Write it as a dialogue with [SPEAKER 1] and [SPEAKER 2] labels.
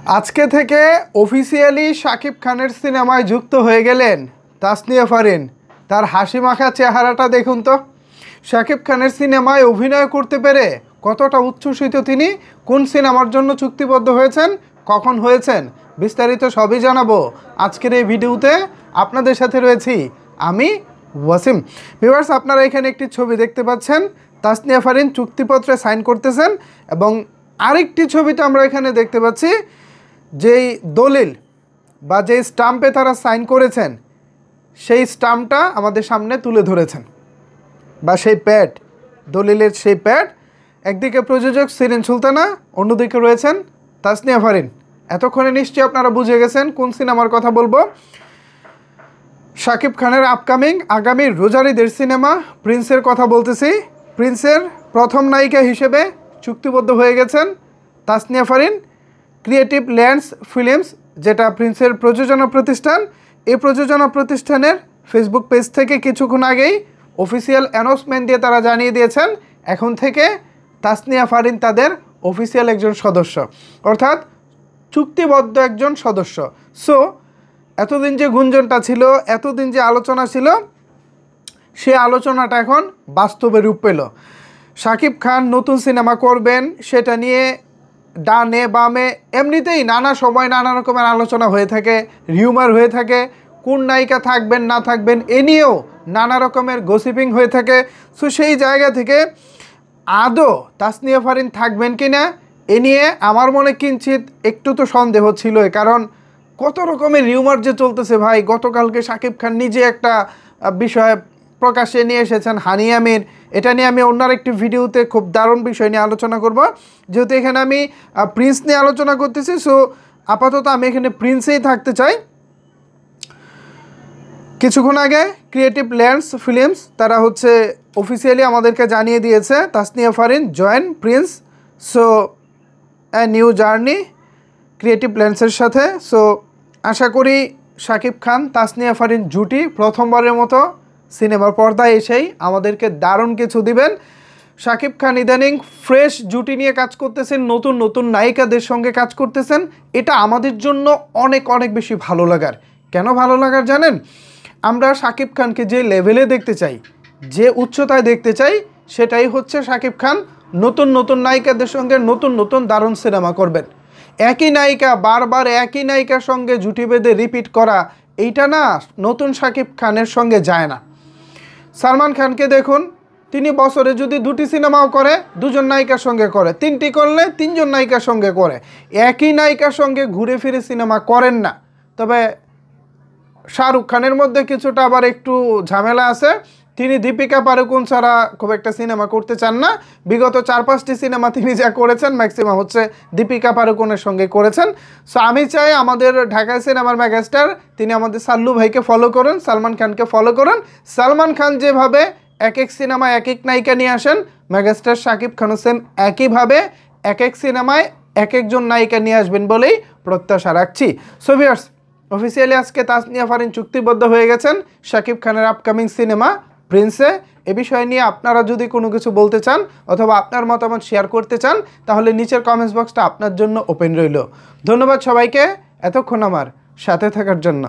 [SPEAKER 1] আজকে থেকে অফিসিয়ালি শাকিব খানের সিনেমায় যুক্ত হয়ে গেলেন তাসনিয়া ফারিন। তার হাসি মাখা চেহারাটা দেখুন তো। শাকিব খানের সিনেমায় অভিনয় করতে পেরে কতটা উচ্ছ্বসিত তিনি। কোন সিনেমার জন্য চুক্তিবদ্ধ হয়েছেন, কখন হয়েছেন, বিস্তারিত সবই জানাবো আজকের এই ভিডিওতে। আপনাদের সাথে রয়েছি আমি ওয়াসিম। ভিউয়ার্স, আপনারা এখানে একটি ছবি দেখতে পাচ্ছেন, তাসনিয়া ফারিন চুক্তিপত্রে সাইন করতেছেন এবং আরেকটি ছবিতে আমরা এখানে দেখতে পাচ্ছি যেই দলিল বা যেই স্টাম্পে তারা সাইন করেছেন সেই স্টাম্পটা আমাদের সামনে তুলে ধরেছেন, বা সেই প্যাড, দলিলের সেই প্যাড। একদিকে প্রযোজক শিরিন সুলতানা, অন্যদিকে রয়েছেন তাসনিয়া ফারিন। এতক্ষণে নিশ্চয়ই আপনারা বুঝে গেছেন কোন সিনেমার কথা বলবো। শাকিব খানের আপকামিং আগামী রোজার ঈদের সিনেমা প্রিন্সের কথা বলতেছি। প্রিন্সের প্রথম নায়িকা হিসেবে চুক্তিবদ্ধ হয়ে গেছেন Tasnia Farin. Creative Lands films, যেটা প্রিন্সের প্রযোজনা প্রতিষ্ঠান, এই প্রযোজনা প্রতিষ্ঠানের ফেসবুক পেজ থেকে কিছুক্ষণ আগেই অফিসিয়াল অ্যানাউন্সমেন্ট দিয়ে তারা জানিয়ে দিয়েছেন এখন থেকে তাসনিয়া ফারিন তাদের অফিসিয়াল একজন সদস্য, অর্থাৎ চুক্তিবদ্ধ একজন সদস্য। সো এতদিন যে গুঞ্জনটা ছিল, এতদিন যে আলোচনা ছিল, সে আলোচনাটা এখন বাস্তবে রূপ পেল। শাকিব খান নতুন সিনেমা করবেন, সেটা নিয়ে ডানে বামে এমনিতেই নানা সময় নানা রকমের আলোচনা হয়ে থাকে, রিউমার হয়ে থাকে, কোন নায়িকা থাকবেন না থাকবেন এ নিয়েও নানা রকমের গসিপিং হয়ে থাকে। সো সেই জায়গা থেকে আদৌ তাসনিয়া ফারিন থাকবেন কি না এ নিয়ে আমার মনে কিঞ্চিত একটু তো সন্দেহ ছিল, কারণ কত রকমের রিউমার যে চলতেছে ভাই। গতকালকে শাকিব খান নিজে একটা বিষয় প্রকাশ্যে নিয়ে এসেছেন, হানি আমির। এটা নিয়ে আমি অন্য একটি ভিডিওতে খুব দারুণ বিষয় নিয়ে আলোচনা করব, যেহেতু এখানে আমি প্রিন্স নিয়ে আলোচনা করতেছি। সো আপাতত আমি এখানে প্রিন্সেই থাকতে চাই। কিছুক্ষণ আগে ক্রিয়েটিভ ল্যান্ডস ফিল্মস তারা অফিসিয়ালি আমাদেরকে জানিয়ে দিয়েছে Tasnia Farin join Prince. So a new journey Creative ল্যান্ডসের সাথে। সো আশা করি শাকিব খান তাসনিয়া ফারিন জুটি প্রথমবারের মতো সিনেমার পর্দায় এসেই আমাদেরকে দারুণ কিছু দিবেন। শাকিব খান ইদানিং ফ্রেশ জুটি নিয়ে কাজ করতেছেন, নতুন নতুন নায়িকাদের সঙ্গে কাজ করতেছেন। এটা আমাদের জন্য অনেক অনেক বেশি ভালো লাগার। কেন ভালো লাগার জানেন? আমরা শাকিব খানকে যে লেভেলে দেখতে চাই, যে উচ্চতায় দেখতে চাই, সেটাই হচ্ছে শাকিব খান নতুন নতুন নায়িকাদের সঙ্গে নতুন নতুন দারুণ সিনেমা করবেন। একই নায়িকা বারবার একই নায়িকার সঙ্গে জুটি বেঁধে রিপিট করা, এইটা না নতুন শাকিব খানের সঙ্গে যায় না। সালমান খানকে দেখুন, তিনি বছরে যদি 2টি সিনেমাও করে, 2জন নায়িকার সঙ্গে করে, 3টি করলে 3জন নায়িকার সঙ্গে করে, একই নায়িকার সঙ্গে ঘুরে ফিরে সিনেমা করেন না। তবে শাহরুখ খানের মধ্যে কিছুটা আবার একটু ঝামেলা আছে, তিনি দীপিকা পাড়ুকোন ছাড়া খুব একটা সিনেমা করতে চান না। বিগত 4-5টি সিনেমা তিনি যা করেছেন ম্যাক্সিমাম দীপিকা পাড়ুকোনের সঙ্গে করেছেন। সো আমি চাই আমাদের ঢাকায় সিনেমার মেগাস্টার তিনি আমাদের সাল্লু ভাইকে ফলো করুন, সালমান খানকে ফলো করুন। সালমান খান যেভাবে এক এক সিনেমায় এক এক নায়িকা নিয়ে আসেন, মেগাস্টার শাকিব খান হোসেন একইভাবে এক এক সিনেমায় এক একজন নায়িকা নিয়ে আসবেন বলেই প্রত্যাশা রাখছি। সো ভিউয়ার্স, অফিসিয়ালি আজকে তাসনিয়া ফারিন চুক্তিবদ্ধ হয়ে গেছেন শাকিব খানের আপকামিং সিনেমা প্রিন্সে। এ বিষয় নিয়ে আপনারা যদি কোনো কিছু বলতে চান অথবা আপনার মতামত শেয়ার করতে চান, তাহলে নিচের কমেন্টস বক্সটা আপনার জন্য ওপেন রইল। ধন্যবাদ সবাইকে এতক্ষণ আমার সাথে থাকার জন্য।